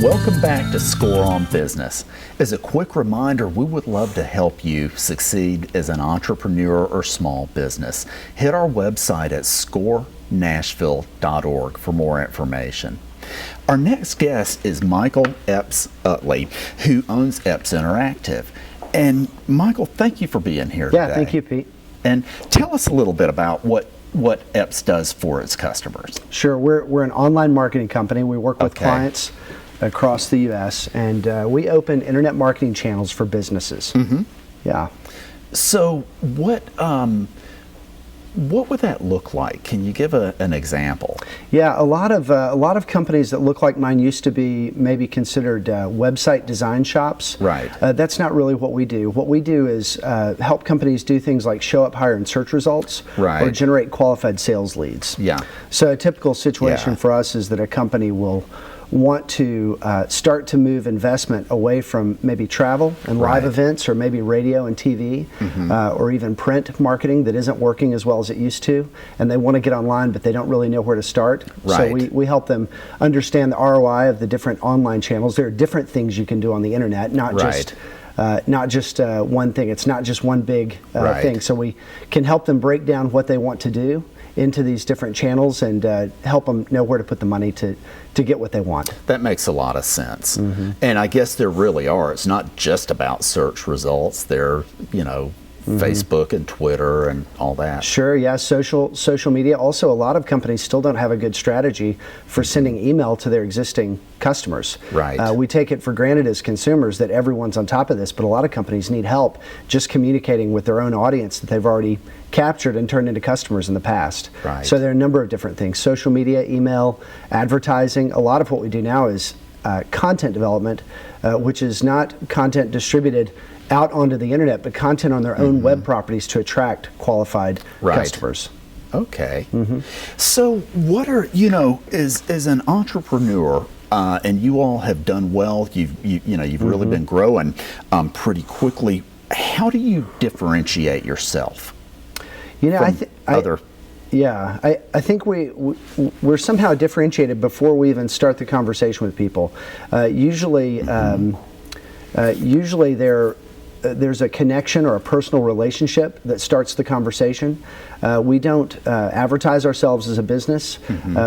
Welcome back to Score on Business. As a quick reminder, we would love to help you succeed as an entrepreneur or small business. Hit our website at scorenashville.org for more information. Our next guest is Michael Epps Utley, who owns Epps Interactive. And Michael, thank you for being here today. Yeah, thank you, Pete. And tell us a little bit about what Epps does for its customers. Sure, we're an online marketing company. We work with clients across the U.S. and we open internet marketing channels for businesses. Mm-hmm. Yeah. So what would that look like? Can you give an example? Yeah, a lot of companies that look like mine used to be maybe considered website design shops. Right. That's not really what we do. What we do is help companies do things like show up higher in search results, right, or generate qualified sales leads. Yeah. So a typical situation for us is that a company will want to start to move investment away from maybe travel and live events, or maybe radio and TV, or even print marketing that isn't working as well as it used to, and they want to get online but they don't really know where to start. Right. So we help them understand the ROI of the different online channels. There are different things you can do on the internet, not just one thing. It's not just one big thing. So we can help them break down what they want to do into these different channels and help them know where to put the money to get what they want. That makes a lot of sense. Mm-hmm. And I guess there really are. It's not just about search results. They're, Facebook and Twitter and all that. Sure, yeah, social media. Also, a lot of companies still don't have a good strategy for sending email to their existing customers. Right. We take it for granted as consumers that everyone's on top of this, but a lot of companies need help just communicating with their own audience that they've already captured and turned into customers in the past. Right. So there are a number of different things: social media, email, advertising. A lot of what we do now is content development, which is not content distributed out onto the internet, but content on their own web properties to attract qualified customers. Okay. So what are, as an entrepreneur, and you all have done well, you've really been growing pretty quickly. How do you differentiate yourself from other? I think we're somehow differentiated before we even start the conversation with people. Usually there's a connection or a personal relationship that starts the conversation. We don't advertise ourselves as a business.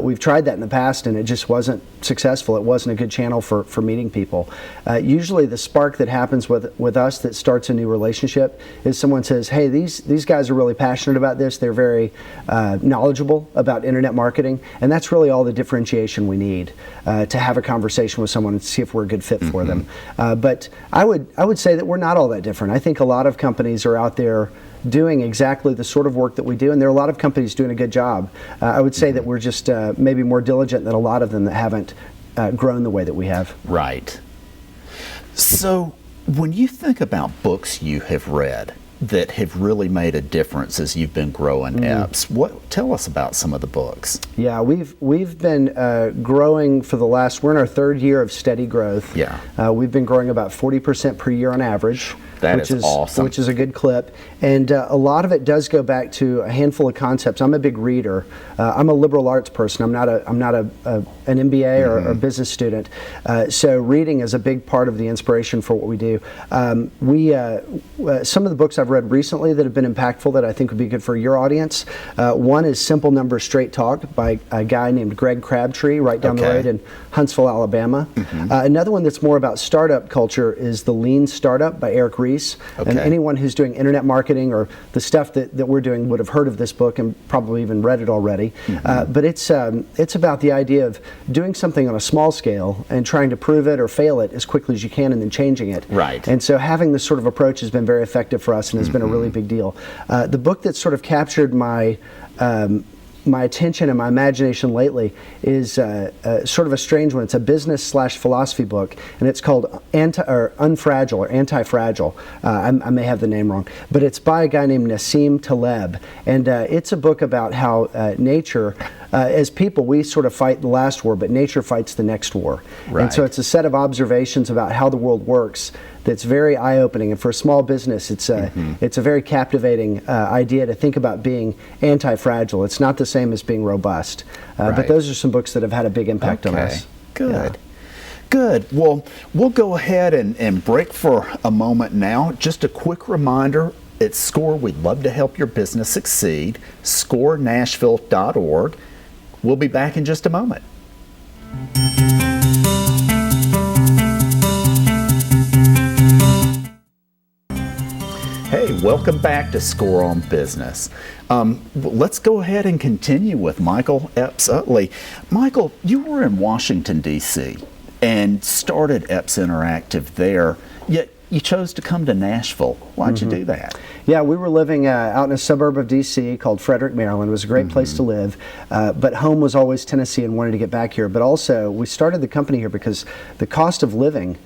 We've tried that in the past and it just wasn't successful. It wasn't a good channel for meeting people. Usually the spark that happens with us that starts a new relationship is someone says, hey, these guys are really passionate about this. They're very knowledgeable about internet marketing, and that's really all the differentiation we need to have a conversation with someone and see if we're a good fit for them. But I would say that we're not all that different. I think a lot of companies are out there doing exactly the sort of work that we do, and there are a lot of companies doing a good job. I would say that we're just maybe more diligent than a lot of them that haven't grown the way that we have. Right. So when you think about books you have read that have really made a difference as you've been growing Epps, tell us about some of the books. Yeah, we've been growing for we're in our third year of steady growth. Yeah. We've been growing about 40% per year on average. Which is awesome. Which is a good clip. And a lot of it does go back to a handful of concepts. I'm a big reader. I'm a liberal arts person. I'm not an MBA or a business student. So reading is a big part of the inspiration for what we do. Some of the books I've read recently that have been impactful that I think would be good for your audience. One is Simple Numbers Straight Talk by a guy named Greg Crabtree, right down the road in Huntsville, Alabama. Another one that's more about startup culture is The Lean Startup by Eric Ries. And anyone who's doing internet marketing or the stuff that we're doing would have heard of this book and probably even read it already. But it's about the idea of doing something on a small scale and trying to prove it or fail it as quickly as you can and then changing it. Right. And so having this sort of approach has been very effective for us and has been a really big deal. The book that sort of captured my attention and my imagination lately is sort of a strange one. It's a business/philosophy book, and it's called Unfragile or Anti-Fragile. I may have the name wrong, but it's by a guy named Nassim Taleb, and it's a book about how nature, as people, we sort of fight the last war, but nature fights the next war. Right. And so it's a set of observations about how the world works that's very eye-opening, and for a small business, it's a very captivating idea to think about being anti-fragile. It's not the same as being robust, but those are some books that have had a big impact on us. Good. Good. Well, we'll go ahead and break for a moment now. Just a quick reminder, at SCORE, we'd love to help your business succeed. SCORENashville.org. We'll be back in just a moment. Hey, welcome back to SCORE on Business. Let's go ahead and continue with Michael Epps Utley. Michael, you were in Washington, D.C. and started Epps Interactive there, yet you chose to come to Nashville. Why'd you do that? Yeah, we were living out in a suburb of D.C. called Frederick, Maryland. It was a great place to live, but home was always Tennessee and wanted to get back here. But also, we started the company here because the cost of living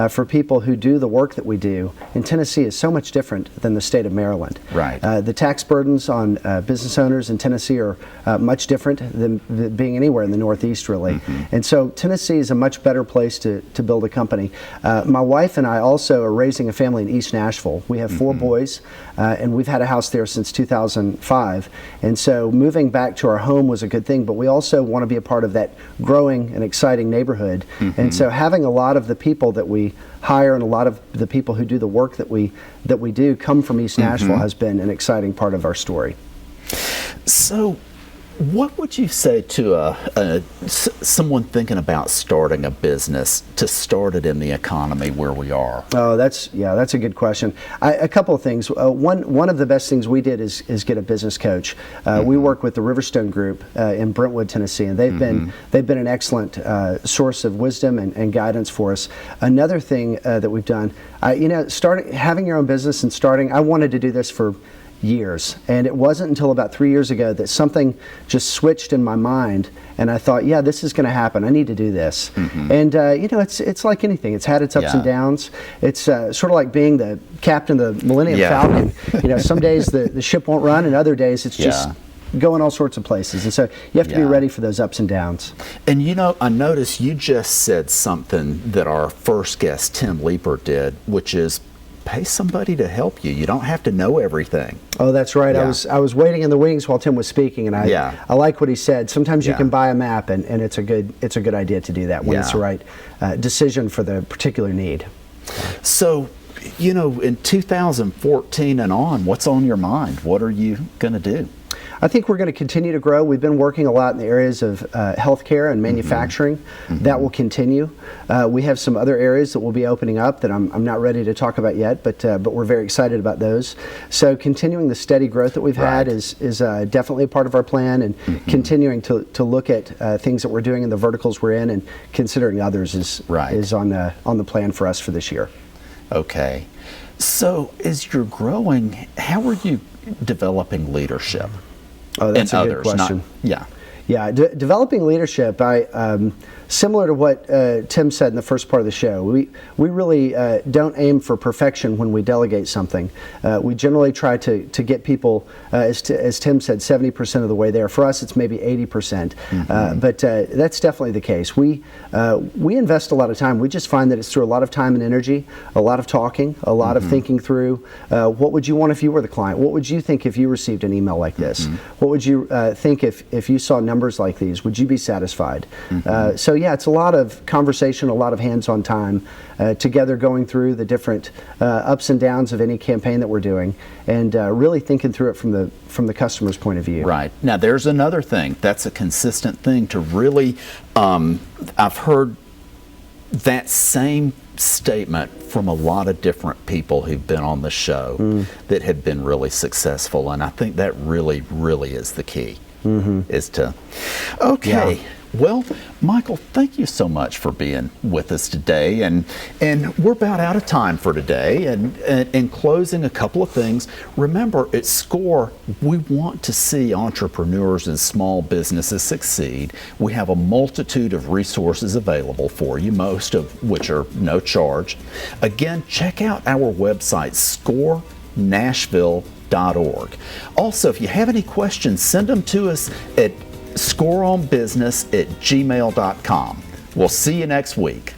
for people who do the work that we do in Tennessee is so much different than the state of Maryland. Right. The tax burdens on business owners in Tennessee are much different than being anywhere in the Northeast, really. And so Tennessee is a much better place to build a company. My wife and I also are raising a family in East Nashville. We have 4 boys, and we've had a house there since 2005. And so moving back to our home was a good thing, but we also want to be a part of that growing and exciting neighborhood. And so having a lot of the people that we hire and a lot of the people who do the work that we do come from East Nashville has been an exciting part of our story. So, what would you say to someone thinking about starting a business to start it in the economy where we are? Oh, that's a good question. A couple of things. One of the best things we did is get a business coach. We work with the Riverstone Group in Brentwood, Tennessee, and they've been an excellent source of wisdom and guidance for us. Another thing that we've done, having your own business and starting. I wanted to do this for years, and it wasn't until about 3 years ago that something just switched in my mind, and I thought, yeah, this is going to happen. I need to do this. And it's like anything. It's had its ups and downs. It's sort of like being the captain of the Millennium Falcon. Some days the ship won't run, and other days it's just going all sorts of places. And so you have to be ready for those ups and downs. And I noticed you just said something that our first guest, Tim Leeper, did, which is pay somebody to help you. You don't have to know everything. Oh, that's right. I was waiting in the wings while Tim was speaking, and I like what he said. Sometimes you can buy a map, and it's a good idea to do that when it's the right decision for the particular need. So, in 2014 and on, what's on your mind? What are you going to do? I think we're going to continue to grow. We've been working a lot in the areas of healthcare and manufacturing. That will continue. We have some other areas that will be opening up that I'm not ready to talk about yet, but we're very excited about those. So continuing the steady growth that we've had is definitely a part of our plan, and continuing to look at things that we're doing in the verticals we're in, and considering others is on the plan for us for this year. Okay. So as you're growing, how are you developing leadership? Oh, that's a good question. Developing leadership. Similar to what Tim said in the first part of the show, we really don't aim for perfection when we delegate something. We generally try to get people, as Tim said, 70% of the way there. For us, it's maybe 80%, but that's definitely the case. We invest a lot of time. We just find that it's through a lot of time and energy, a lot of talking, a lot of thinking through what would you want if you were the client? What would you think if you received an email like this? What would you think if you saw numbers like these? Would you be satisfied? So it's a lot of conversation, a lot of hands-on time together, going through the different ups and downs of any campaign that we're doing, and really thinking through it from the customer's point of view. Right. Now, there's another thing that's a consistent thing to really. I've heard that same statement from a lot of different people who've been on the show that have been really successful, and I think that really, really is the key. Is to. Okay. Yeah. Well, Michael, thank you so much for being with us today, and we're about out of time for today. And in closing, a couple of things. Remember, at SCORE, we want to see entrepreneurs and small businesses succeed. We have a multitude of resources available for you, most of which are no charge. Again, check out our website, SCORENashville.org. Also, if you have any questions, send them to us at scoreonbusiness@gmail.com. We'll see you next week.